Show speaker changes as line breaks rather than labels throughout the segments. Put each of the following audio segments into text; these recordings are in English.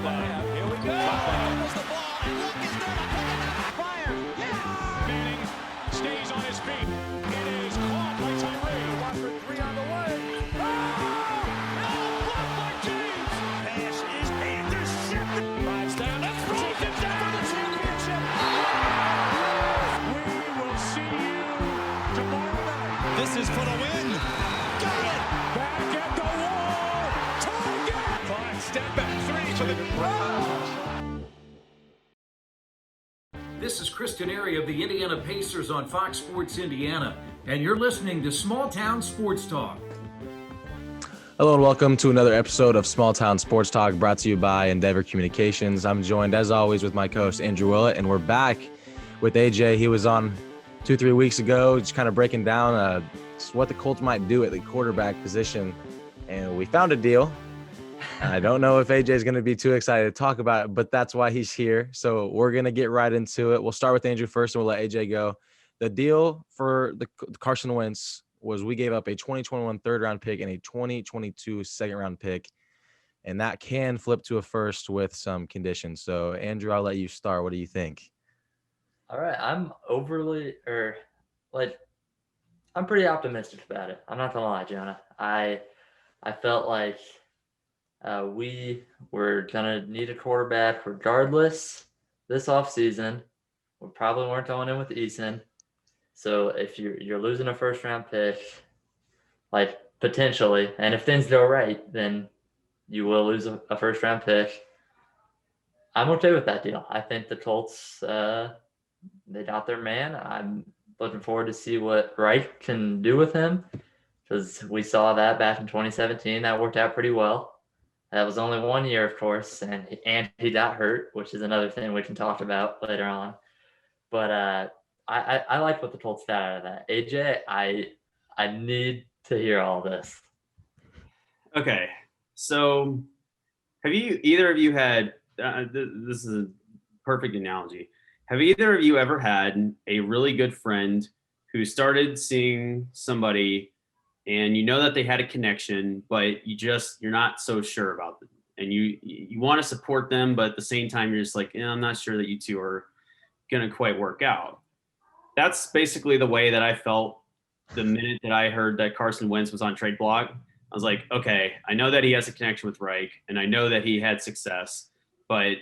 Here we go. There's the ball. And look, he's going to pick it up. Fire. Yeah. Manning stays on his feet. It is caught by Tyree. 1 for 3 on the way. Oh! No! Blocked by James. Pass is intercepted. Drives down. That's broken down for the championship. We will see you tomorrow night. This is for the win. Got it. Back at the wall. Target. 5 step back. 3 for the
This is Chris Canary of the Indiana Pacers on Fox Sports Indiana, and you're listening to SmallTown Sports Talk.
Hello and welcome to another episode of SmallTown Sports Talk, brought to you by Endeavor Communications. I'm joined, as always, with my co-host Andrew Willett, and we're back with AJ. He was on 2-3 weeks ago, just kind of breaking down what the Colts might do at the quarterback position, and we found a deal. I don't know if AJ is going to be too excited to talk about it, but that's why he's here. So we're going to get right into it. We'll start with Andrew first, and we'll let AJ go. The deal for the Carson Wentz was we gave up a 2021 third-round pick and a 2022 second-round pick, and that can flip to a first with some conditions. So, Andrew, I'll let you start. What do you think?
All right. I'm I'm pretty optimistic about it. I'm not going to lie, Jonah. I felt like we were going to need a quarterback regardless this offseason. We probably weren't going in with Eason. So if you're losing a first-round pick, like potentially, and if things go right, then you will lose a first-round pick. I'm okay with that deal. I think the Colts, they got their man. I'm looking forward to see what Reich can do with him, because we saw that back in 2017. That worked out pretty well. That was only 1 year, of course, and he got hurt, which is another thing we can talk about later on. But I like what the Colts got out of that. AJ, I need to hear all this.
Okay, so have either of you had this is a perfect analogy. Have either of you ever had a really good friend who started seeing somebody and you know that they had a connection, but you're not so sure about them, and you want to support them, but at the same time you're just like, I'm not sure that you two are gonna quite work out. That's basically the way that I felt the minute that I heard that Carson Wentz was on trade block. I was like, okay, I know that he has a connection with Reich, and I know that he had success, but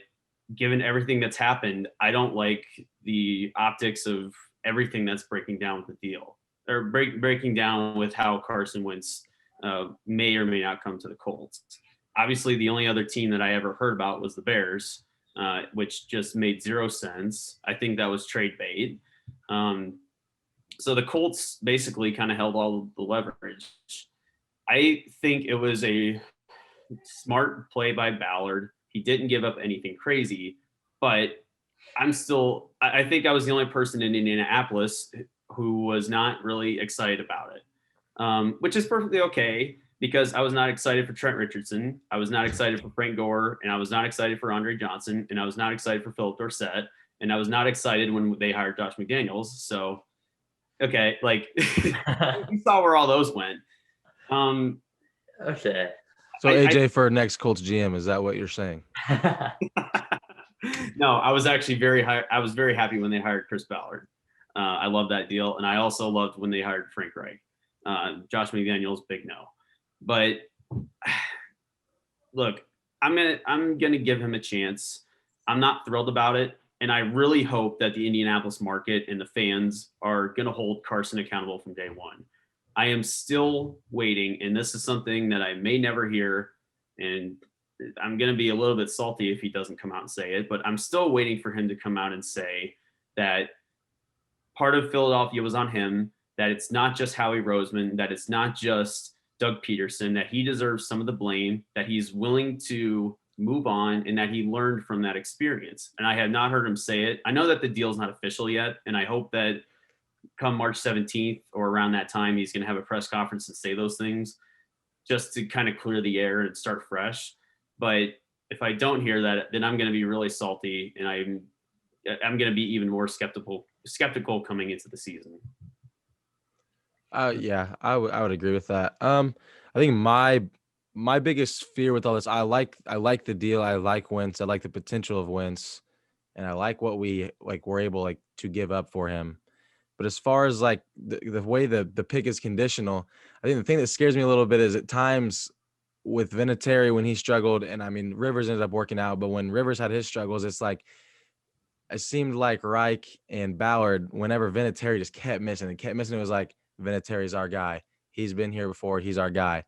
given everything that's happened, I don't like the optics of everything that's breaking down with the deal, or breaking down with how Carson Wentz may or may not come to the Colts. Obviously, the only other team that I ever heard about was the Bears, which just made zero sense. I think that was trade bait. So the Colts basically kind of held all the leverage. I think it was a smart play by Ballard. He didn't give up anything crazy, but I think I was the only person in Indianapolis who was not really excited about it, which is perfectly okay, because I was not excited for Trent Richardson. I was not excited for Frank Gore, and I was not excited for Andre Johnson, and I was not excited for Philip Dorsett, and I was not excited when they hired Josh McDaniels. So, okay, like you saw where all those went.
Okay.
So, AJ, for next Colts GM, is that what you're saying?
No, I was actually very happy when they hired Chris Ballard. I love that deal, and I also loved when they hired Frank Reich. Josh McDaniels, big no. But look, I'm gonna give him a chance. I'm not thrilled about it, and I really hope that the Indianapolis market and the fans are gonna hold Carson accountable from day one. I am still waiting, and this is something that I may never hear, and I'm going to be a little bit salty if he doesn't come out and say it, but I'm still waiting for him to come out and say that part of Philadelphia was on him, that it's not just Howie Roseman, that it's not just Doug Peterson, that he deserves some of the blame, that he's willing to move on, and that he learned from that experience. And I have not heard him say it. I know that the deal's not official yet, and I hope that come March 17th or around that time, he's going to have a press conference and say those things just to kind of clear the air and start fresh. But if I don't hear that, then I'm going to be really salty, and I'm going to be even more skeptical coming into the season.
Yeah, I would agree with that. I think my my biggest fear with all this, I like the deal. I like Wentz. I like the potential of Wentz, and I like what we're able to give up for him. But as far as the way the pick is conditional, I think the thing that scares me a little bit is at times with Vinatieri when he struggled, and I mean Rivers ended up working out, but when Rivers had his struggles, it seemed like Reich and Ballard, whenever Vinatieri just kept missing and kept missing, it was like Vinatieri's our guy. He's been here before. He's our guy.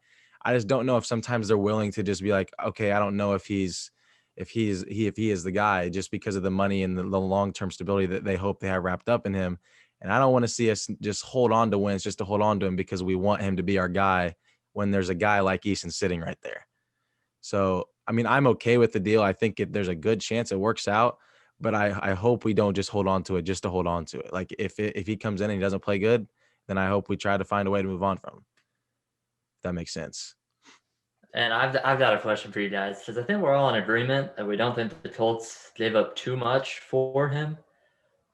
I just don't know if sometimes they're willing to just be like, okay, I don't know if he is the guy, just because of the money and the long-term stability that they hope they have wrapped up in him. And I don't want to see us just hold on to Wentz just to hold on to him because we want him to be our guy when there's a guy like Easton sitting right there. So, I mean, I'm okay with the deal. I think there's a good chance it works out, but I hope we don't just hold on to it just to hold on to it. Like if he comes in and he doesn't play good, then I hope we try to find a way to move on from him. If that makes sense.
And I've got a question for you guys, because I think we're all in agreement that we don't think the Colts gave up too much for him.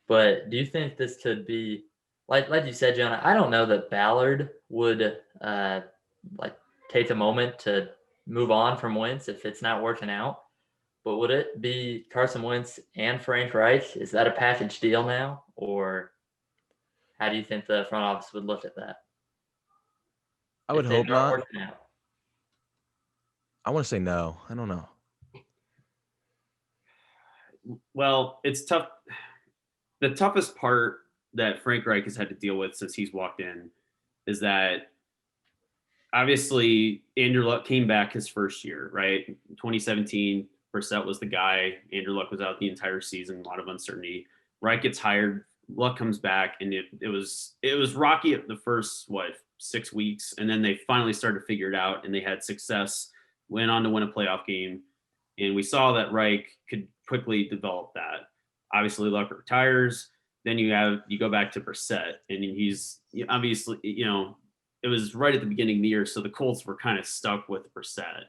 But do you think this could be like you said, Jonah? I don't know that Ballard would take a moment to move on from Wentz if it's not working out. But would it be Carson Wentz and Frank Reich? Is that a package deal now, or how do you think the front office would look at that?
I would hope not.
Working out?
I want to say no. I don't know.
Well, it's tough. The toughest part that Frank Reich has had to deal with since he's walked in is that obviously Andrew Luck came back his first year, right? 2017, Brissett was the guy. Andrew Luck was out the entire season, a lot of uncertainty. Reich gets hired, Luck comes back, and it was rocky at the first 6 weeks, and then they finally started to figure it out, and they had success, went on to win a playoff game, and we saw that Reich could quickly develop that. Obviously, Luck retires. Then you go back to Brissett, and he's obviously, it was right at the beginning of the year, so the Colts were kind of stuck with Brissett.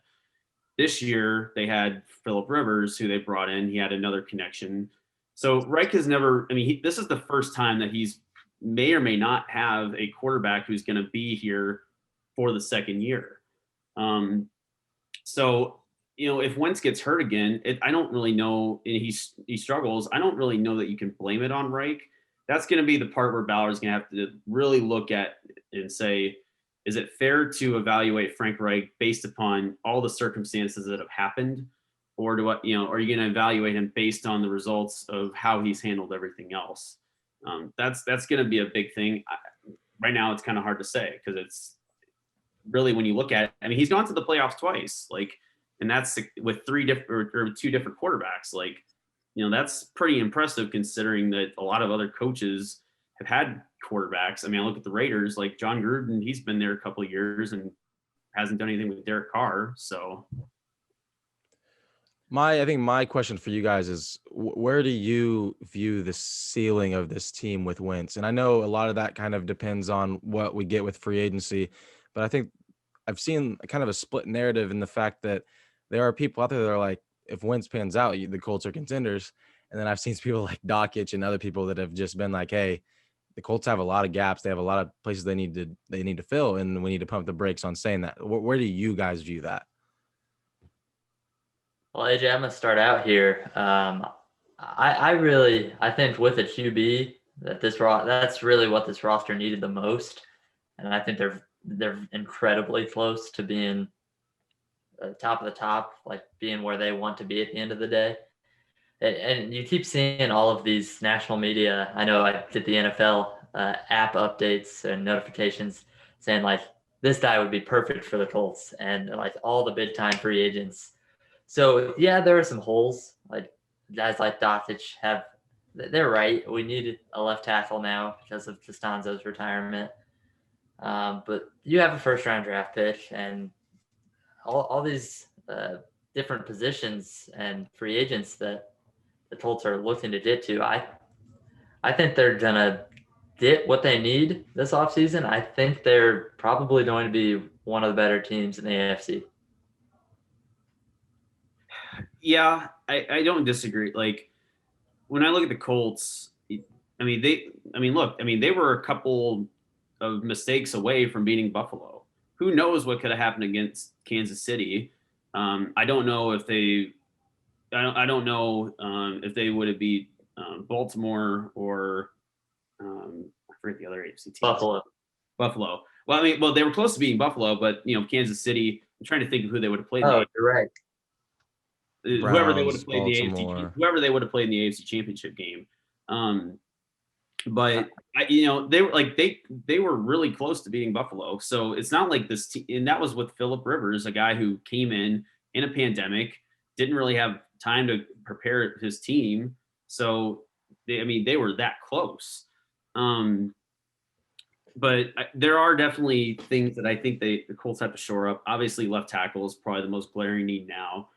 This year, they had Phillip Rivers, who they brought in. He had another connection. So Reich has never, this is the first time that he's may or may not have a quarterback who's going to be here for the second year. So, if Wentz gets hurt again, I don't really know, and he struggles. I don't really know that you can blame it on Reich. That's going to be the part where Ballard's going to have to really look at and say, is it fair to evaluate Frank Reich based upon all the circumstances that have happened? Or are you going to evaluate him based on the results of how he's handled everything else? That's going to be a big thing. Right now, it's kind of hard to say because it's really, when you look at it, he's gone to the playoffs twice, and that's with two different quarterbacks. That's pretty impressive considering that a lot of other coaches have had quarterbacks. I look at the Raiders, like John Gruden, he's been there a couple of years and hasn't done anything with Derek Carr. So
I think my question for you guys is, where do you view the ceiling of this team with Wentz? And I know a lot of that kind of depends on what we get with free agency, but I think I've seen kind of a split narrative in the fact that there are people out there that are like, if Wentz pans out, the Colts are contenders. And then I've seen people like Dockich and other people that have just been like, hey, the Colts have a lot of gaps. They have a lot of places they need to fill, and we need to pump the brakes on saying that. Where do you guys view that?
Well, AJ, I'm going to start out here. I think with a QB that's really what this roster needed the most. And I think they're incredibly close to being top of the top, being where they want to be at the end of the day. And you keep seeing all of these national media. I know I did the NFL app updates and notifications saying this guy would be perfect for the Colts, and all the big time free agents. So yeah, there are some holes. Guys like Dockich they're right. We need a left tackle now because of Costanzo's retirement. But you have a first round draft pick and all these different positions and free agents that the Colts are looking to get to. I think they're going to get what they need this offseason. I think they're probably going to be one of the better teams in the AFC.
Yeah, I don't disagree. When I look at the Colts, they were a couple of mistakes away from beating Buffalo. who knows what could have happened against Kansas City. I don't know if they if they would have beat Baltimore or I forget the other AFC team.
Buffalo.
Well, I mean, they were close to beating Buffalo, but Kansas City. I'm trying to think of who they would have played.
Oh, you're right.
Whoever they would have played
Baltimore.
whoever they would have played in the AFC Championship game. But they were they were really close to beating Buffalo. So it's not like this and that was with Phillip Rivers, a guy who came in a pandemic, didn't really have time to prepare his team. So they were that close. But there are definitely things that I think the Colts have to shore up. Obviously, left tackle is probably the most glaring need now.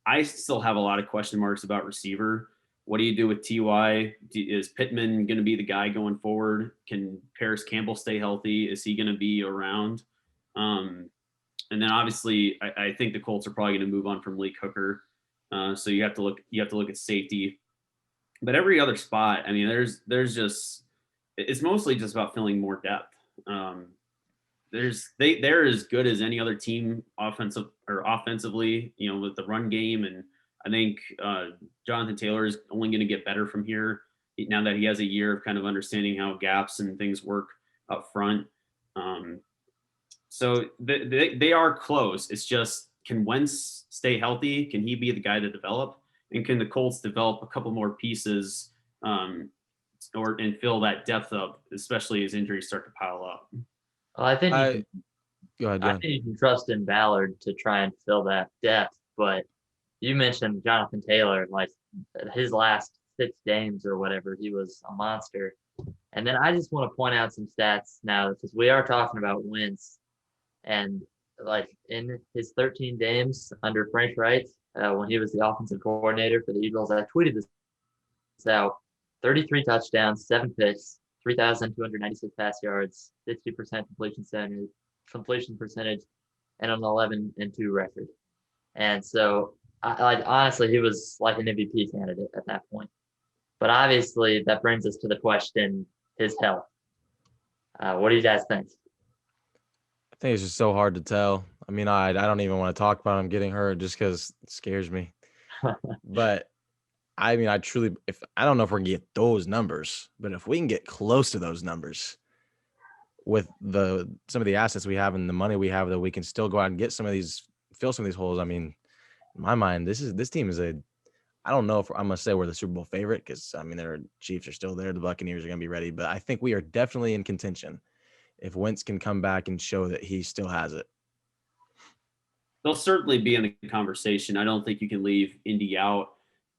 I still have a lot of question marks about receiver. What do you do with Ty? Is Pittman going to be the guy going forward? Can Paris Campbell stay healthy? Is he going to be around? And then obviously, I think the Colts are probably going to move on from Lee Hooker. So you have to look at safety. But every other spot, I mean, there's just it's mostly just about filling more depth. They're as good as any other team offensively, with the run game. And I think Jonathan Taylor is only going to get better from here now that he has a year of kind of understanding how gaps and things work up front. So they are close. It's just, can Wentz stay healthy? Can he be the guy to develop? And can the Colts develop a couple more pieces and fill that depth up, especially as injuries start to pile up?
Well, I think
Go ahead,
I
John.
think you can trust in Ballard to try and fill that depth. But you mentioned Jonathan Taylor, like his last 6 games or whatever, he was a monster. And then I just want to point out some stats now, because we are talking about Wentz. And like in his 13 games under Frank Reich, when he was the offensive coordinator for the Eagles, I tweeted this out: 33 touchdowns, 7 picks, 3,296 pass yards, 60% completion percentage, and an 11-2 record. And so, honestly, he was like an MVP candidate at that point. But obviously, that brings us to the question: his health. What do you guys think?
I think it's just so hard to tell. I mean, I don't even want to talk about him getting hurt just because it scares me. But I mean, I don't know if we're gonna get those numbers, but if we can get close to those numbers with some of the assets we have and the money we have, that we can still go out and get fill some of these holes. I mean, in my mind, this team is I don't know if I'm gonna say we're the Super Bowl favorite, because I mean, their Chiefs are still there, the Buccaneers are gonna be ready, but I think we are definitely in contention if Wentz can come back and show that he still has it.
They'll certainly be in the conversation. I don't think you can leave Indy out.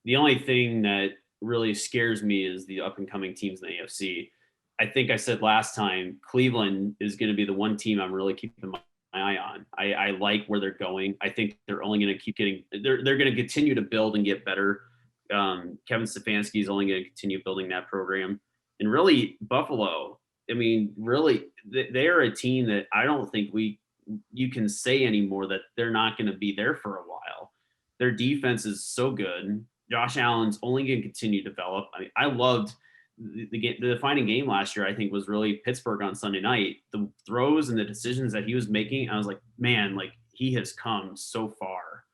The only thing that really scares me is the up and coming teams in the AFC. I think I said last time, Cleveland is going to be the one team I'm really keeping my eye on. I like where they're going. I think they're only going to keep they're going to continue to build and get better. Kevin Stefanski is only going to continue building that program. And really, Buffalo, I mean, really, they are a team that I don't think you can say anymore that they're not going to be there for a while. Their defense is so good. Josh Allen's only going to continue to develop. I mean, I loved the defining game last year. I think was really Pittsburgh on Sunday night. The throws and the decisions that he was making, I was like, man, like he has come so far.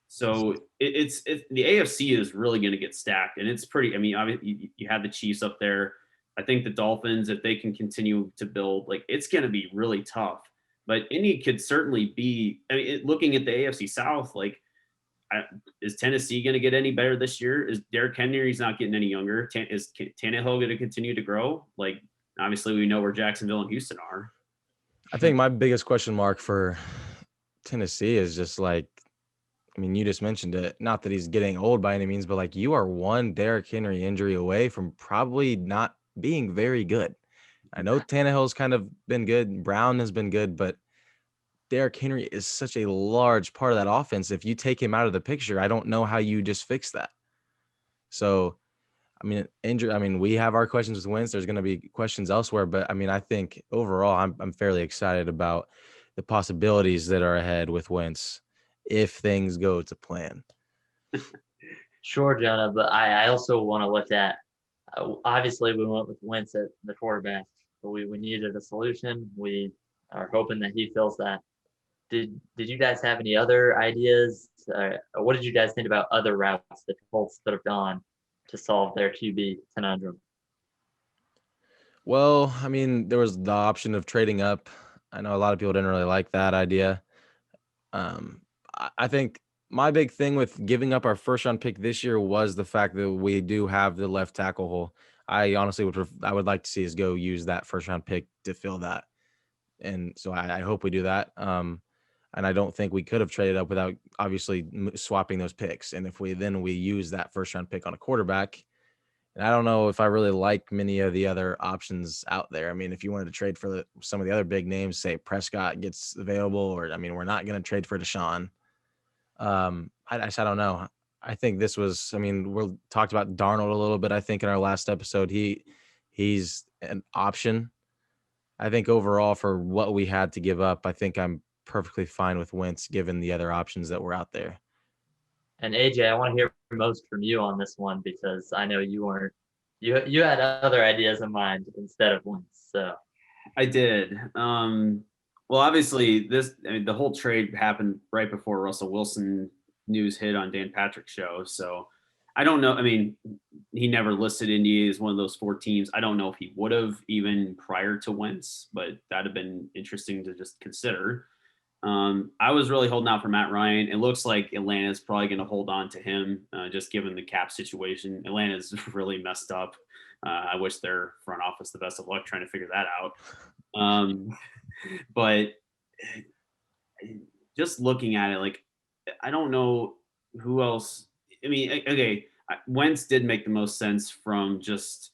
So it's the AFC is really going to get stacked, and it's pretty. I mean, obviously you have the Chiefs up there. I think the Dolphins, if they can continue to build, like it's going to be really tough. But Indy could certainly be. I mean, looking at the AFC South, like, is Tennessee going to get any better this year? Is Derrick Henry's not getting any younger? Is Tannehill going to continue to grow? Like, obviously, we know where Jacksonville and Houston are.
I think my biggest question mark for Tennessee is just like, I mean, you just mentioned it. Not that he's getting old by any means, but like you are one Derrick Henry injury away from probably not being very good. I know Tannehill's kind of been good. Brown has been good, but Derrick Henry is such a large part of that offense. If you take him out of the picture, I don't know how you just fix that. So, I mean, we have our questions with Wentz. There's going to be questions elsewhere, but I mean, I think overall, I'm fairly excited about the possibilities that are ahead with Wentz if things go to plan.
Sure, Jonah, but I also want to look at, obviously we went with Wentz at the quarterback, but we needed a solution. We are hoping that he fills that. Did you guys have any other ideas? What did you guys think about other routes that the Colts could have gone to solve their QB conundrum?
Well, I mean, there was the option of trading up. I know a lot of people didn't really like that idea. I think my big thing with giving up our first round pick this year was the fact that we do have the left tackle hole. I honestly I would like to see us go use that first round pick to fill that. And so I hope we do that. And I don't think we could have traded up without obviously swapping those picks. And if we use that first round pick on a quarterback, and I don't know if I really like many of the other options out there. I mean, if you wanted to trade for some of the other big names, say Prescott gets available, or I mean, we're not going to trade for Deshaun. I don't know. I think this was. I mean, we talked about Darnold a little bit. I think in our last episode, he's an option. I think overall for what we had to give up, I think I'm perfectly fine with Wentz given the other options that were out there.
And AJ, I want to hear most from you on this one because I know you weren't. You had other ideas in mind instead of Wentz. So
I did. Well, obviously, the whole trade happened right before Russell Wilson news hit on Dan Patrick's show. So I don't know. I mean, he never listed Indy as one of those 4 teams. I don't know if he would have even prior to Wentz, but that'd have been interesting to just consider. I was really holding out for Matt Ryan. It looks like Atlanta's probably going to hold on to him, just given the cap situation. Atlanta's really messed up. I wish their front office the best of luck trying to figure that out. But just looking at it, like, I don't know who else. I mean, okay, Wentz did make the most sense from just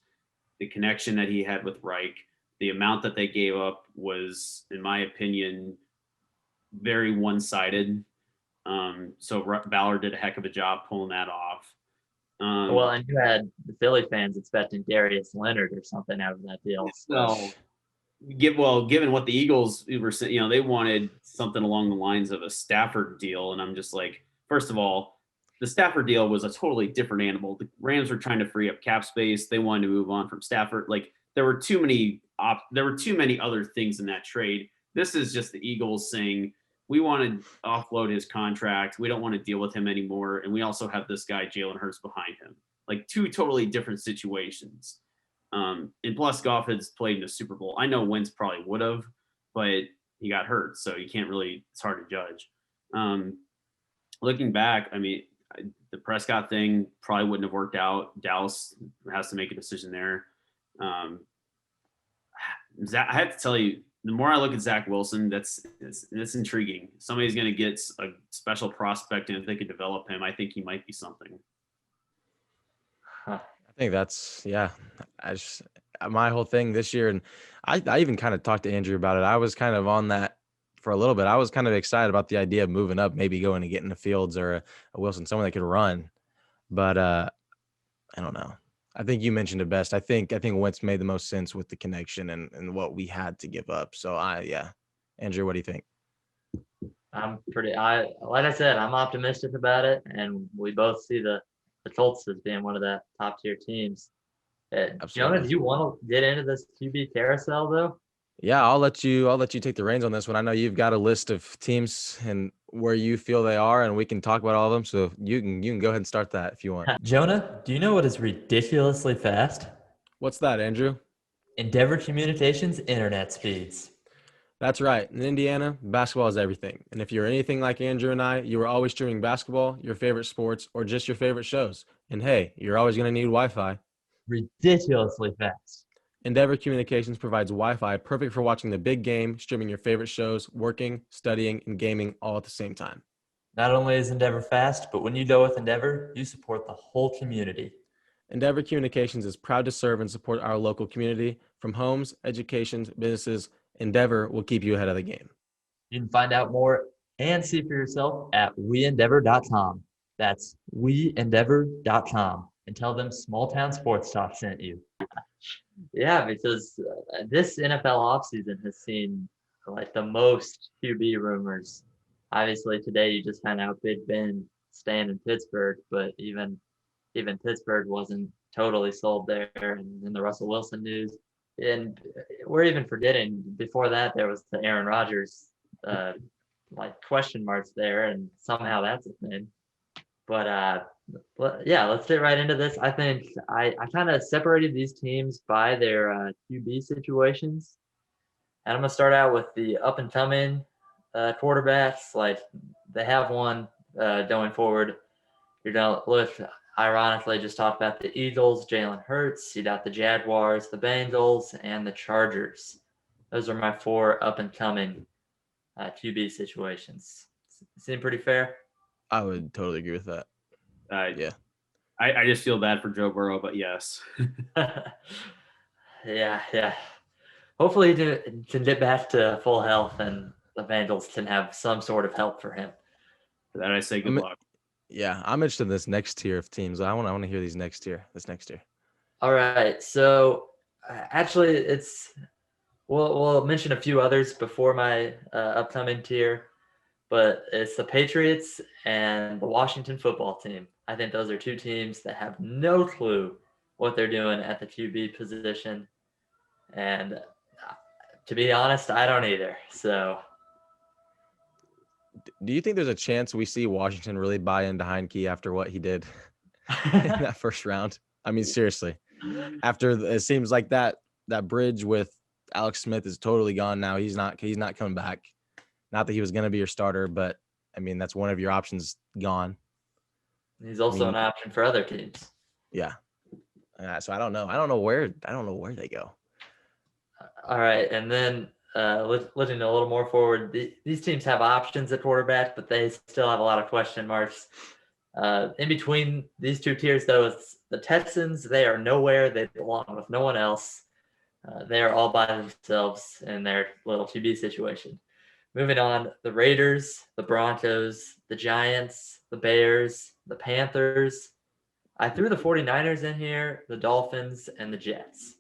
the connection that he had with Reich. The amount that they gave up was, in my opinion, very one-sided. So Ballard did a heck of a job pulling that off.
well, and you had the Philly fans expecting Darius Leonard or something out of that deal.
So, given what the Eagles were saying, they wanted something along the lines of a Stafford deal, and I'm just like, first of all, the Stafford deal was a totally different animal. The Rams were trying to free up cap space. They wanted to move on from Stafford. Like, there were too many other things in that trade. This is just the Eagles saying, we want to offload his contract. We don't want to deal with him anymore. And we also have this guy, Jalen Hurts, behind him. Like, 2 totally different situations. And plus, Goff has played in the Super Bowl. I know Wentz probably would have, but he got hurt. So you can't really, it's hard to judge. Looking back, I mean, the Prescott thing probably wouldn't have worked out. Dallas has to make a decision there. I have to tell you, the more I look at Zach Wilson, that's intriguing. Somebody's going to get a special prospect, and if they could develop him, I think he might be something.
I think that's, yeah. My whole thing this year, and I even kind of talked to Andrew about it. I was kind of on that for a little bit. I was kind of excited about the idea of moving up, maybe going and getting a Fields or a Wilson, someone that could run. But I don't know. I think you mentioned it best. I think Wentz made the most sense with the connection and what we had to give up. So yeah. Andrew, what do you think?
Like I said, I'm optimistic about it, and we both see the Colts as being one of the top tier teams. Jonah, do you want to get into this QB carousel though?
Yeah, I'll let you take the reins on this one. I know you've got a list of teams and where you feel they are, and we can talk about all of them. So you can go ahead and start that if you want.
Jonah, do you know what is ridiculously fast?
What's that, Andrew?
Endeavor Communications internet speeds.
That's right. In Indiana, basketball is everything. And if you're anything like Andrew and I, you are always streaming basketball, your favorite sports, or just your favorite shows. And hey, you're always going to need Wi-Fi.
Ridiculously fast.
Endeavor Communications provides Wi-Fi perfect for watching the big game, streaming your favorite shows, working, studying, and gaming all at the same time.
Not only is Endeavor fast, but when you go with Endeavor, you support the whole community.
Endeavor Communications is proud to serve and support our local community. From homes, education, businesses, Endeavor will keep you ahead of the game.
You can find out more and see for yourself at weendeavor.com. That's weendeavor.com. And tell them SmallTown SportsTalk sent you.
Yeah, because this NFL offseason has seen like the most QB rumors. Obviously, today you just found out Big Ben staying in Pittsburgh, but even Pittsburgh wasn't totally sold there. And then the Russell Wilson news. And we're even forgetting before that there was the Aaron Rodgers like question marks there, and somehow that's a thing. But yeah, let's get right into this. I think I kind of separated these teams by their QB situations. And I'm going to start out with the up and coming quarterbacks. Like they have one going forward. You're going to look, ironically, just talk about the Eagles, Jalen Hurts. You got the Jaguars, the Bengals, and the Chargers. Those are my 4 up and coming QB situations. Seem pretty fair?
I would totally agree with that. Yeah.
I just feel bad for Joe Burrow, but yes.
Yeah. Hopefully he can get back to full health and the Bengals can have some sort of help for him.
For that I say good luck.
Yeah, I'm interested in this next tier of teams. I want to hear this next tier.
All right. So actually we'll mention a few others before my upcoming tier, but it's the Patriots and the Washington football team. I think those are 2 teams that have no clue what they're doing at the QB position. And to be honest, I don't either. So
do you think there's a chance we see Washington really buy into Heineke after what he did in that first round? I mean, seriously, after it seems like that bridge with Alex Smith is totally gone now. He's not coming back. Not that he was going to be your starter, but I mean, that's one of your options gone.
He's also an option for other teams.
Yeah. So I don't know where they go.
All right. And then looking a little more forward, these teams have options at quarterback, but they still have a lot of question marks. In between these 2 tiers, though, is the Texans. They are nowhere. They belong with no one else. They are all by themselves in their little QB situation. Moving on, the Raiders, the Broncos, the Giants, the Bears, the Panthers. I threw the 49ers in here, the Dolphins, and the Jets.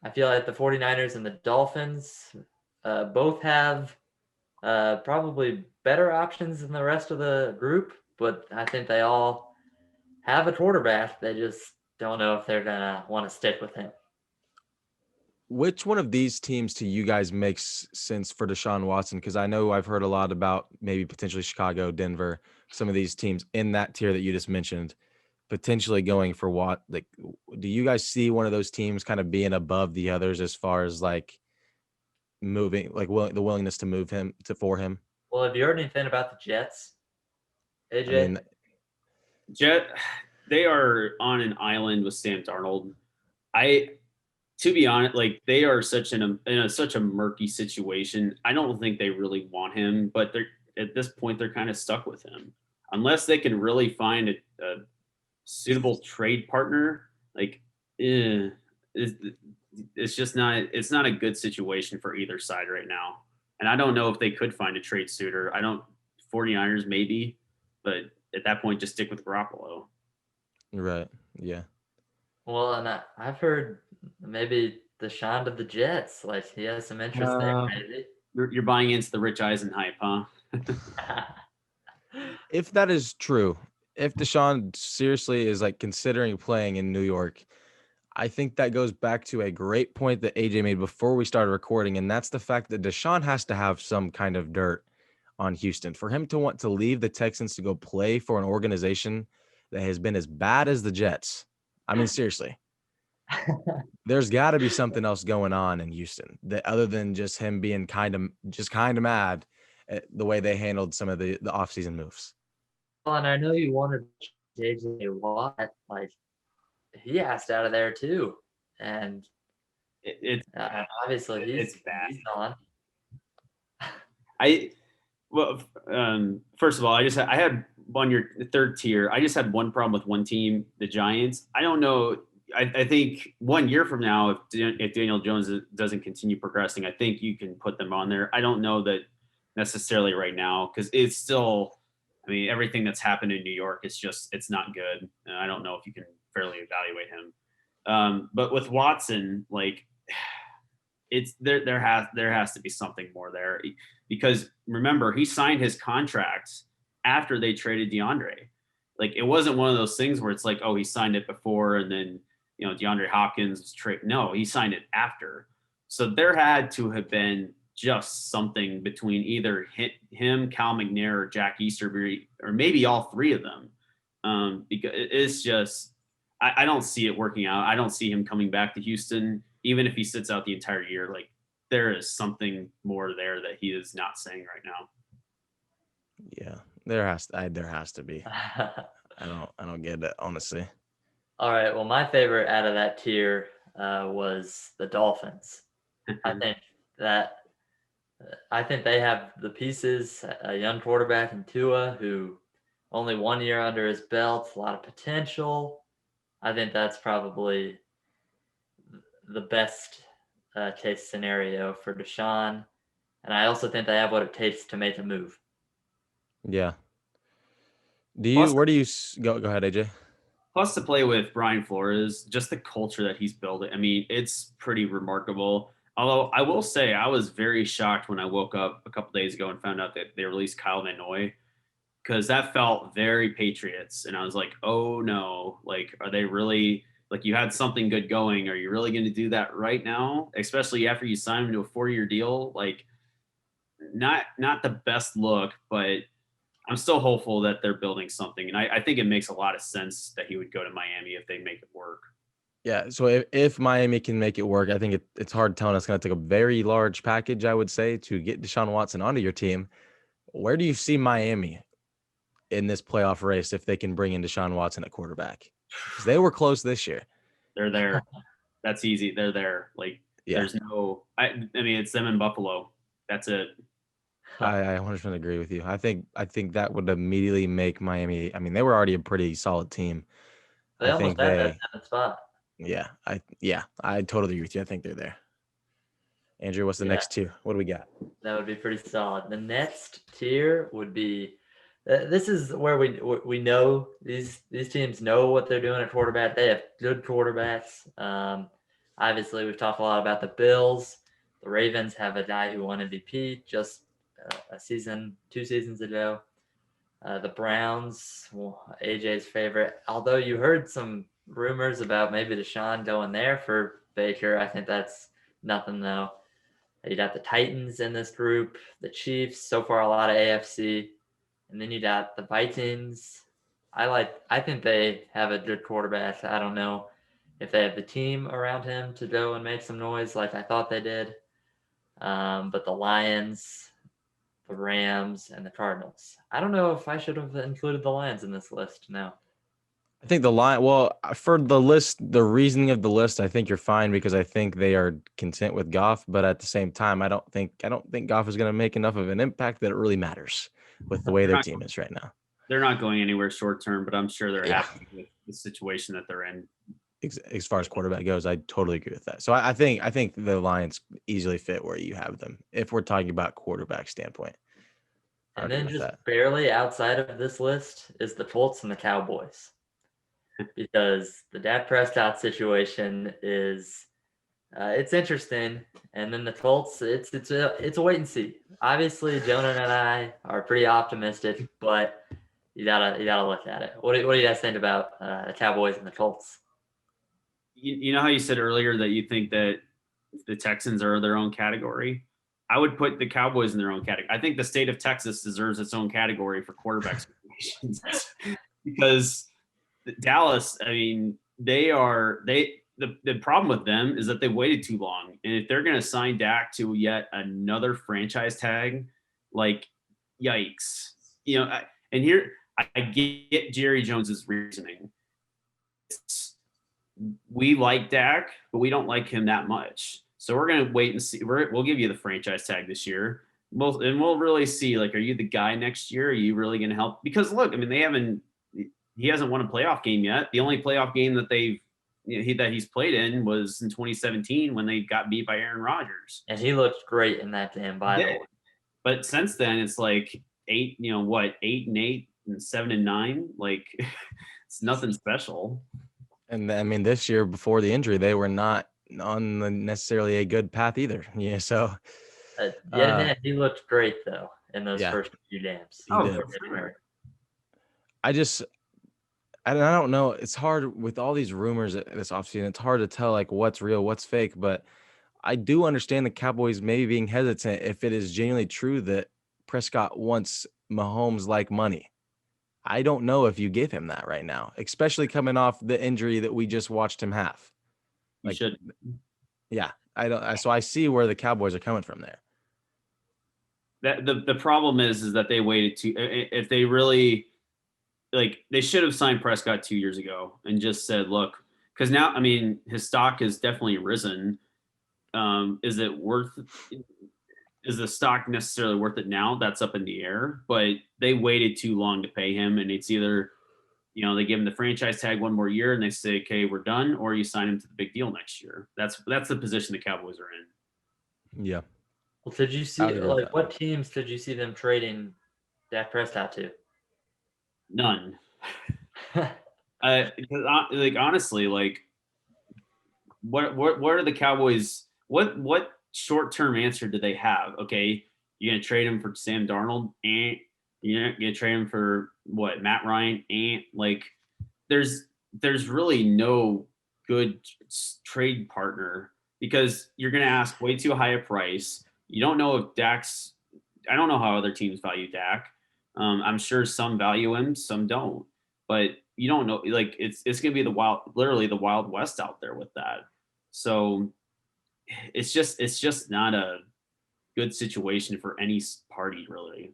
I feel like the 49ers and the Dolphins both have probably better options than the rest of the group, but I think they all have a quarterback. They just don't know if they're going to want to stick with him.
Which one of these teams to you guys makes sense for Deshaun Watson? Because I know I've heard a lot about maybe potentially Chicago, Denver, some of these teams in that tier that you just mentioned, potentially going for what? Like, do you guys see one of those teams kind of being above the others as far as like moving, like the willingness to move him for him?
Well, have you heard anything about the Jets, AJ?
They are on an island with Sam Darnold. To be honest, like they are such a murky situation. I don't think they really want him, but at this point they're kind of stuck with him unless they can really find a suitable trade partner. Like, it's not a good situation for either side right now. And I don't know if they could find a trade suitor. 49ers maybe, but at that point, just stick with Garoppolo.
Right. Yeah.
Well, and I've heard maybe Deshaun to the Jets. Like he has some interest there, maybe.
You're buying into the Rich Eisen hype, huh?
If that is true, if Deshaun seriously is like considering playing in New York, I think that goes back to a great point that AJ made before we started recording, and that's the fact that Deshaun has to have some kind of dirt on Houston. For him to want to leave the Texans to go play for an organization that has been as bad as the Jets. I mean, seriously. There's got to be something else going on in Houston that other than just him being kind of mad at the way they handled some of the offseason moves.
Well, and I know you wanted JJ Watt, like he asked out of there too, and obviously
it's bad.
He's gone.
First of all, I had on your third tier. I just had one problem with one team, the Giants. I don't know. I think 1 year from now, if Daniel Jones doesn't continue progressing, I think you can put them on there. I don't know that necessarily right now because it's still. I mean, everything that's happened in New York is it's not good. And I don't know if you can fairly evaluate him. But with Watson, like it's there has to be something more there because remember, he signed his contract after they traded DeAndre. Like it wasn't one of those things where it's like, oh, he signed it before and then DeAndre Hopkins trade. No, he signed it after. So there had to have been just something between either him, Cal McNair, or Jack Easterby, or maybe all three of them. Because it's just, I don't see it working out. I don't see him coming back to Houston, even if he sits out the entire year. Like, there is something more there that he is not saying right now.
Yeah, there has to be. I don't get it, honestly.
All right. Well, my favorite out of that tier was the Dolphins. I think they have the pieces, a young quarterback in Tua who only 1 year under his belt, a lot of potential. I think that's probably the best case scenario for Deshaun. And I also think they have what it takes to make a move.
Yeah.
Plus-
Where do you go ahead, AJ?
Plus, to play with Brian Flores, just the culture that he's building. I mean, it's pretty remarkable. Although I will say I was very shocked when I woke up a couple days ago and found out that they released Kyle Van Noy, because that felt very Patriots. And I was like, oh no, like, are they really, like, you had something good going. Are you really going to do that right now? Especially after you sign him to a 4-year deal? Like, not the best look, but I'm still hopeful that they're building something. And I think it makes a lot of sense that he would go to Miami if they make it work.
Yeah, so if Miami can make it work, I think it's hard telling. It's going to take a very large package, I would say, to get Deshaun Watson onto your team. Where do you see Miami in this playoff race if they can bring in Deshaun Watson at quarterback? Because they were close this year.
They're there. That's easy. They're there. Like, there's no – I mean, it's them in Buffalo. That's it.
I 100% agree with you. I think that would immediately make Miami – I mean, they were already a pretty solid team.
They almost had that 7th spot.
Yeah, I totally agree with you. I think they're there. Andrew, what's the next tier? What do we got?
That would be pretty solid. The next tier would be this is where we know these teams know what they're doing at quarterback. They have good quarterbacks. Obviously, we've talked a lot about the Bills. The Ravens have a guy who won MVP just 2 seasons ago. The Browns, AJ's favorite. Although you heard some rumors about maybe Deshaun going there for Baker, I think that's nothing though. You got the Titans in this group, the Chiefs, so far a lot of AFC, and then you got the Vikings. I think they have a good quarterback. I don't know if they have the team around him to go and make some noise like I thought they did. But the Lions, the Rams, and the Cardinals. I don't know if I should have included the Lions in this list now.
I think for the list, the reasoning of the list, I think you're fine because I think they are content with Goff. But at the same time, I don't think Goff is going to make enough of an impact that it really matters with the way their team is right now.
They're not going anywhere short term, but I'm sure they're happy with the situation that they're in.
As far as quarterback goes, I totally agree with that. So I think the Lions easily fit where you have them if we're talking about quarterback standpoint.
And then just barely outside of this list is the Colts and the Cowboys. Because the Dak Prescott situation is it's interesting, and then the Colts, it's a wait and see. Obviously, Jonah and I are pretty optimistic, but you gotta look at it. What do you guys think about the Cowboys and the Colts?
You know how you said earlier that you think that the Texans are their own category? I would put the Cowboys in their own category. I think the state of Texas deserves its own category for quarterback situations because Dallas, I mean, the problem with them is that they waited too long. And if they're going to sign Dak to yet another franchise tag, like, yikes. And here I get Jerry Jones's reasoning. We like Dak, but we don't like him that much. So we're going to wait and see. We'll give you the franchise tag this year. We'll really see, like, are you the guy next year? Are you really going to help? Because look, I mean, he hasn't won a playoff game yet. The only playoff game that that he's played in was in 2017 when they got beat by Aaron Rodgers.
And he looked great in that game, by the way.
But since then, it's like 8-8 and 7-9. Like, it's nothing special.
And I mean, this year before the injury, they were not on necessarily a good path either. Yeah, so
he looked great though in those first few games.
I don't know. It's hard with all these rumors this offseason. It's hard to tell like what's real, what's fake. But I do understand the Cowboys maybe being hesitant if it is genuinely true that Prescott wants Mahomes like money. I don't know if you give him that right now, especially coming off the injury that we just watched him have.
You
Like,
should.
yeah, so I see where the Cowboys are coming from there.
That the problem is that they waited too. If they really they should have signed Prescott 2 years ago and just said, look, because now, I mean, his stock has definitely risen. Is the stock necessarily worth it now? That's up in the air, but they waited too long to pay him. And it's either, they give him the franchise tag one more year and they say, okay, we're done, or you sign him to the big deal next year. That's the position the Cowboys are in.
Yeah.
Well, did you see what teams did you see them trading Dak Prescott to?
None. Honestly, what are the Cowboys? What short-term answer do they have? Okay, you're gonna trade him for Sam Darnold, and you're gonna trade him for what? Matt Ryan, and there's really no good trade partner because you're gonna ask way too high a price. You don't know if Dak's. I don't know how other teams value Dak. I'm sure some value him, some don't. But you don't know. It's going to be literally the Wild West out there with that. So it's just not a good situation for any party, really.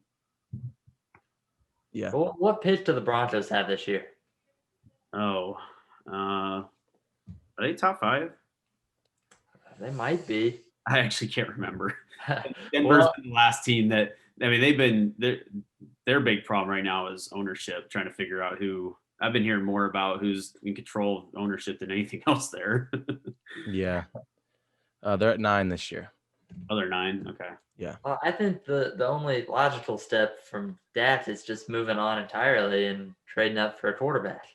Yeah.
Well, what pitch do the Broncos have this year?
Oh, are they top 5?
They might be.
I actually can't remember. Denver's been the last team that. I mean, their big problem right now is ownership, trying to figure out who. I've been hearing more about who's in control of ownership than anything else there.
Yeah. They're at 9 this year.
Oh, they're 9? Okay.
Yeah.
Well, I think the only logical step from Dak is just moving on entirely and trading up for a quarterback.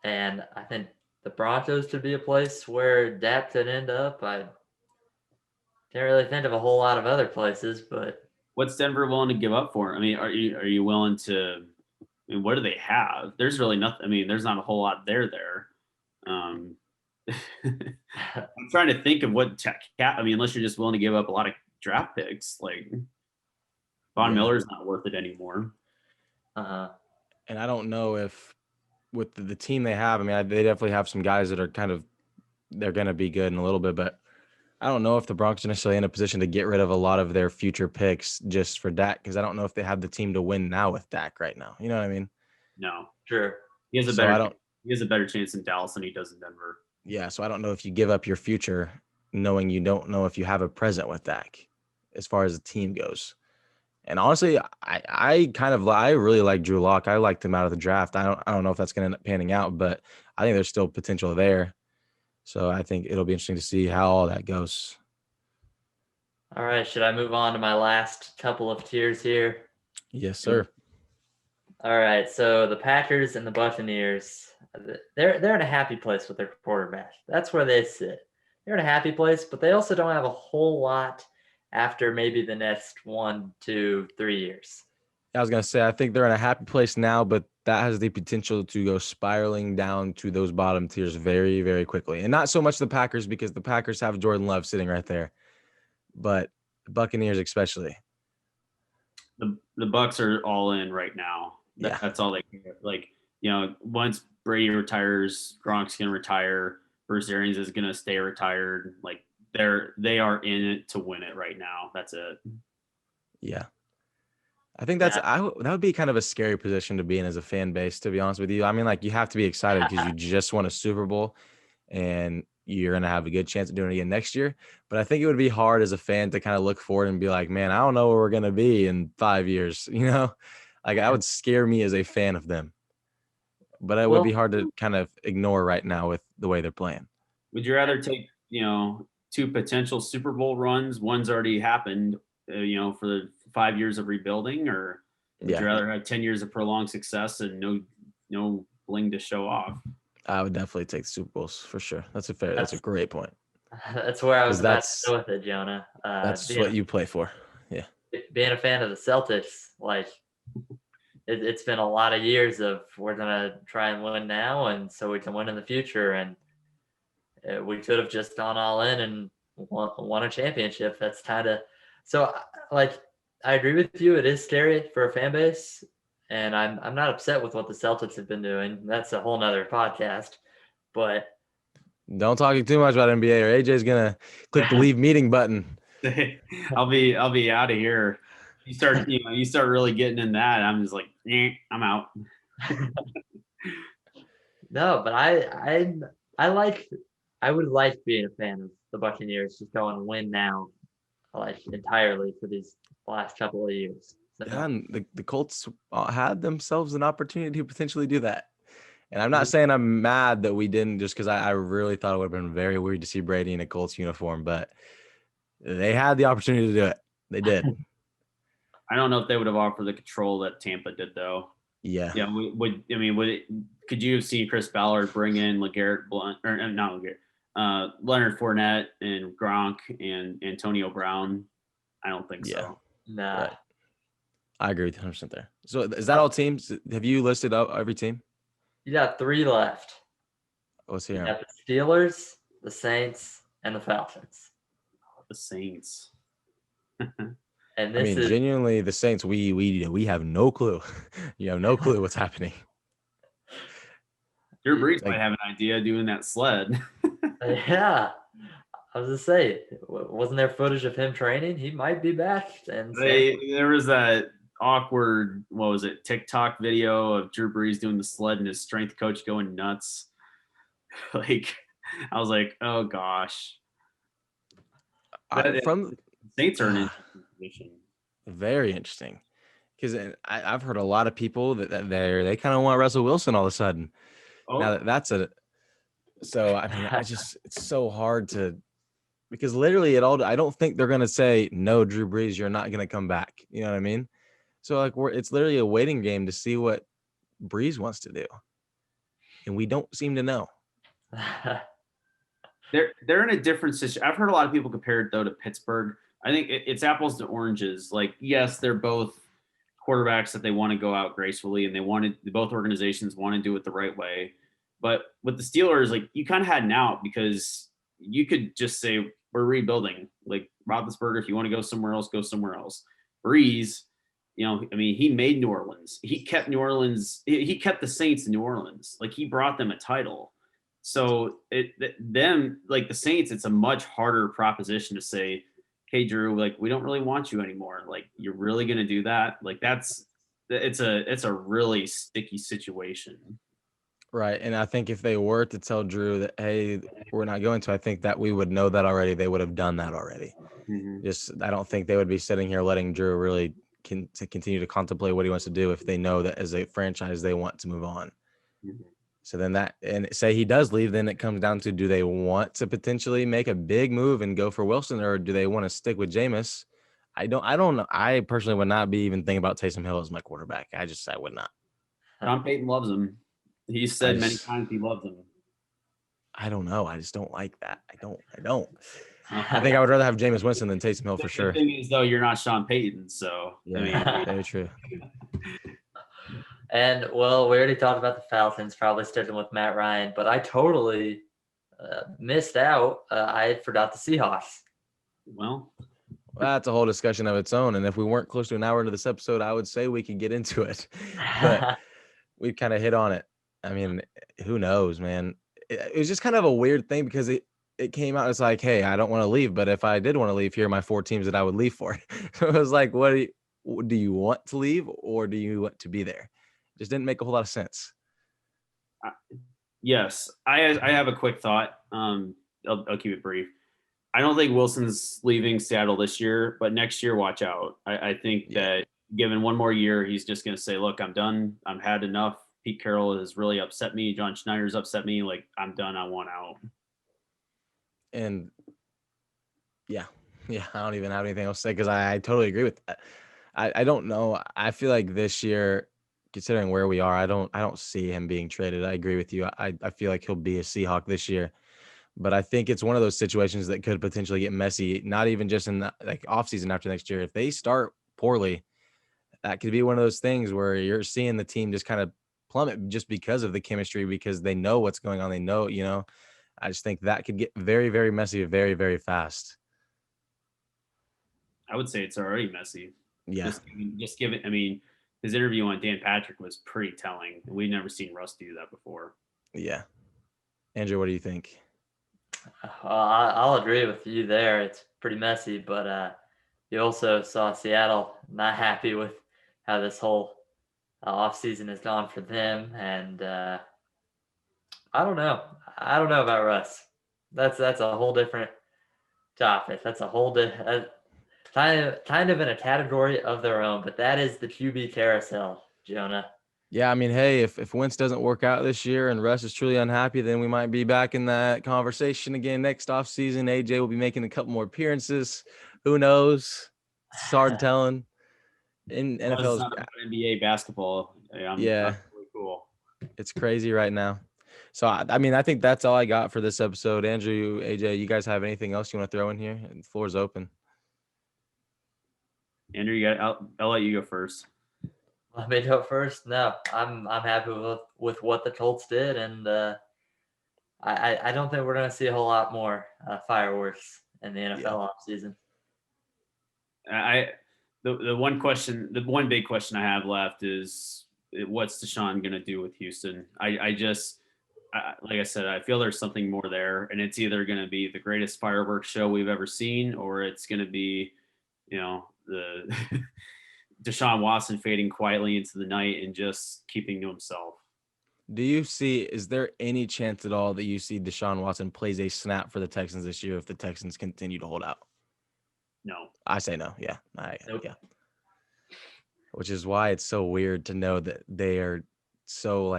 And I think the Broncos could be a place where Dak could end up. I can't really think of a whole lot of other places, but
what's Denver willing to give up for? I mean, are you willing to? I mean, what do they have? There's really nothing. I mean, there's not a whole lot there. I'm trying to think of what I mean, unless you're just willing to give up a lot of draft picks, like Von Miller's not worth it anymore.
And I don't know if with the team they have. I mean, they definitely have some guys that are they're going to be good in a little bit, but I don't know if the Broncos are necessarily in a position to get rid of a lot of their future picks just for Dak, because I don't know if they have the team to win now with Dak right now. You know what I mean?
No.
Sure.
He has a better chance in Dallas than he does in Denver.
Yeah, so I don't know if you give up your future knowing you don't know if you have a present with Dak as far as the team goes. And honestly, I really like Drew Lock. I liked him out of the draft. I don't know if that's going to end up panning out, but I think there's still potential there. So I think it'll be interesting to see how all that goes.
All right. Should I move on to my last couple of tiers here?
Yes, sir.
All right. So the Packers and the Buccaneers, they're in a happy place with their quarterback. That's where they sit. They're in a happy place, but they also don't have a whole lot after maybe the next 1, 2, 3 years.
I was going to say, I think they're in a happy place now, but that has the potential to go spiraling down to those bottom tiers very, very quickly. And not so much the Packers, because the Packers have Jordan Love sitting right there, but the Buccaneers especially.
The Bucks are all in right now. That's all they can. Once Brady retires, Gronk's going to retire. Bruce Arians is going to stay retired. They are in it to win it right now. That's it.
Yeah. I think that would be kind of a scary position to be in as a fan base, to be honest with you. I mean, you have to be excited because you just won a Super Bowl and you're going to have a good chance of doing it again next year. But I think it would be hard as a fan to kind of look forward and be like, man, I don't know where we're going to be in 5 years. That would scare me as a fan of them. But it would be hard to kind of ignore right now with the way they're playing.
Would you rather take, 2 potential Super Bowl runs? One's already happened, for the 5 years of rebuilding, or would you rather have 10 years of prolonged success and no bling to show off?
I would definitely take the Super Bowls for sure. That's a great point.
That's where I was about to go with it, Jonah.
That's what you play for. Yeah.
Being a fan of the Celtics, it's been a lot of years of we're gonna try and win now, and so we can win in the future. And we could have just gone all in and won a championship. That's kind of so. Like, I agree with you. It is scary for a fan base, and I'm not upset with what the Celtics have been doing. That's a whole nother podcast. But
Don't talk too much about NBA, or AJ's gonna click the leave meeting button.
I'll be out of here. You start really getting in that. I'm just like, I'm out.
no, but I would like being a fan of the Buccaneers, just go and win now, like entirely for these last couple of years. So,
Yeah, and the Colts had themselves an opportunity to potentially do that. And I'm not saying I'm mad that we didn't, just because I really thought it would have been very weird to see Brady in a Colts uniform, but they had the opportunity to do it. They did.
I don't know if they would have offered the control that Tampa did, though.
Yeah.
Yeah. Could you have seen Chris Ballard bring in LeGarrette Blount, or not LeGarrette, Leonard Fournette and Gronk and Antonio Brown? I don't think so.
Nah.
Right. I agree with 100% there. So is that all teams? Have you listed up every team?
You got 3 left.
Let's
You
hear
got the Steelers, the Saints, and the Falcons.
The Saints.
And this is
genuinely, the Saints, we have no clue. You have no clue what's happening.
Drew Brees might have an idea doing that sled.
yeah. I was gonna say, wasn't there footage of him training? He might be back. And
There was that awkward, what was it, TikTok video of Drew Brees doing the sled and his strength coach going nuts. Like, I was like, oh gosh. Saints are in an interesting position.
Very interesting, because I've heard a lot of people that they kind of want Russell Wilson all of a sudden.
Oh.
Now so I mean, it's so hard to, because literally I don't think they're gonna say no, Drew Brees, you're not gonna come back. You know what I mean? So like it's literally a waiting game to see what Brees wants to do, and we don't seem to know.
They're in a different situation. I've heard a lot of people compare it though to Pittsburgh. I think it's apples to oranges. Like, yes, they're both quarterbacks that they want to go out gracefully, and both organizations want to do it the right way. But with the Steelers, like, you kind of had an out, because you could just say we're rebuilding. Like, Roethlisberger, if you want to go somewhere else, go somewhere else. Breeze, he made New Orleans. He kept New Orleans. He kept the Saints in New Orleans. Like, he brought them a title. So like the Saints, it's a much harder proposition to say, hey, Drew, like, we don't really want you anymore. Like, you're really going to do that? Like, it's a really sticky situation.
Right. And I think if they were to tell Drew that, hey, we're not going to, I think that we would know that already. They would have done that already.
Mm-hmm.
I don't think they would be sitting here letting Drew really continue to contemplate what he wants to do if they know that as a franchise, they want to move on.
Mm-hmm.
So then and say he does leave, then it comes down to, do they want to potentially make a big move and go for Wilson, or do they want to stick with Jameis? I don't know. I personally would not be even thinking about Taysom Hill as my quarterback. I would not.
Tom Payton loves him. He said many times he loves him.
I don't know. I just don't like that. I don't. I think I would rather have Jameis Winston than Taysom Hill for sure.
The thing is, though, you're not Sean Payton, so
yeah, very true.
And, well, we already talked about the Falcons, probably sticking with Matt Ryan, but I totally missed out. I forgot the Seahawks.
Well,
that's a whole discussion of its own. And if we weren't close to an hour into this episode, I would say we could get into it. But we kind of hit on it. I mean, who knows, man? It was just kind of a weird thing, because it came out. It's like, hey, I don't want to leave, but if I did want to leave, here are my 4 teams that I would leave for. So it was like, do you want to leave, or do you want to be there? Just didn't make a whole lot of sense.
Yes, I have a quick thought. I'll keep it brief. I don't think Wilson's leaving Seattle this year, but next year, watch out. I think that given one more year, he's just going to say, look, I'm done. I've had enough. Pete Carroll has really upset me. John Schneider's upset me. Like, I'm done. I want out.
And yeah, I don't even have anything else to say, because I totally agree with that. I don't know. I feel like this year, considering where we are, I don't see him being traded. I agree with you. I feel like he'll be a Seahawk this year, but I think it's one of those situations that could potentially get messy, not even just in the offseason after next year. If they start poorly, that could be one of those things where you're seeing the team just kind of plummet just because of the chemistry, because they know what's going on. They know, I just think that could get very, very messy very, very fast.
I would say it's already messy.
Yeah.
Just give it. I mean, his interview on Dan Patrick was pretty telling. We've never seen Russ do that before.
Yeah. Andrew, what do you think?
I'll agree with you there. It's pretty messy, but you also saw Seattle not happy with how this whole offseason has gone for them. And I don't know. I don't know about Russ. That's a whole different topic. That's a whole kind of in a category of their own, but that is the QB carousel, Jonah.
Yeah, I mean, hey, if Wentz doesn't work out this year and Russ is truly unhappy, then we might be back in that conversation again next offseason. AJ will be making a couple more appearances. Who knows? It's hard telling. In
Well,
NFL,
it's not about NBA basketball.
Yeah.
That's really cool.
It's crazy right now. So, I mean, I think that's all I got for this episode. Andrew, AJ, you guys have anything else you want to throw in here? The floor's open.
Andrew, I'll let you go first.
Let me go first. No, I'm happy with what the Colts did, and I don't think we're going to see a whole lot more fireworks in the NFL offseason.
The one big question I have left is, what's Deshaun going to do with Houston? Like I said, I feel there's something more there, and it's either going to be the greatest fireworks show we've ever seen, or it's going to be, the Deshaun Watson fading quietly into the night and just keeping to himself.
Is there any chance at all that you see Deshaun Watson plays a snap for the Texans this year if the Texans continue to hold out?
No.
I say no. Yeah.
Nope.
Yeah. Which is why it's so weird to know that they are so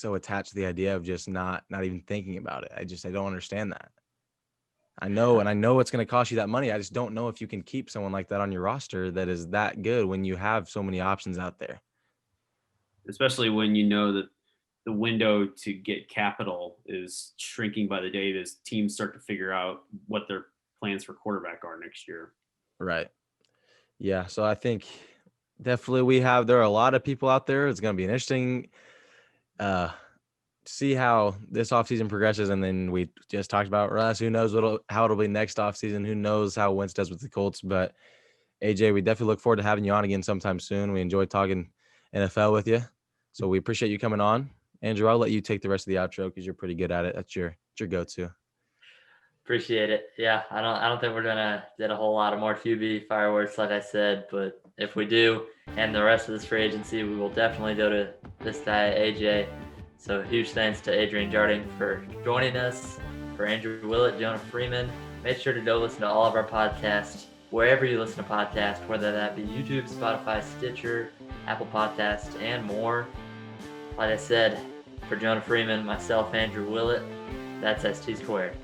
attached to the idea of just not even thinking about it. I don't understand that. I know it's going to cost you that money. I just don't know if you can keep someone like that on your roster that is that good when you have so many options out there.
Especially when you know that the window to get capital is shrinking by the day as teams start to figure out what their plans for quarterback are next year.
Right. Yeah. So I think definitely there are a lot of people out there. It's going to be an interesting see how this offseason progresses. And then we just talked about Russ. Who knows how it'll be next offseason? Who knows how Wentz does with the Colts? But AJ, we definitely look forward to having you on again sometime soon. We enjoyed talking NFL with you, so we appreciate you coming on. Andrew, I'll let you take the rest of the outro because you're pretty good at it. That's your go-to.
Appreciate it. Yeah, I don't think we're gonna get a whole lot of more QB fireworks, like I said, but if we do, and the rest of this free agency, we will definitely go to this guy AJ. So huge thanks to Adrian Jarding for joining us. For Andrew Willett, Jonah Freeman, make sure to go listen to all of our podcasts wherever you listen to podcasts, whether that be YouTube, Spotify, Stitcher, Apple Podcasts, and more. Like I said, for Jonah Freeman, myself, Andrew Willett, that's ST Squared.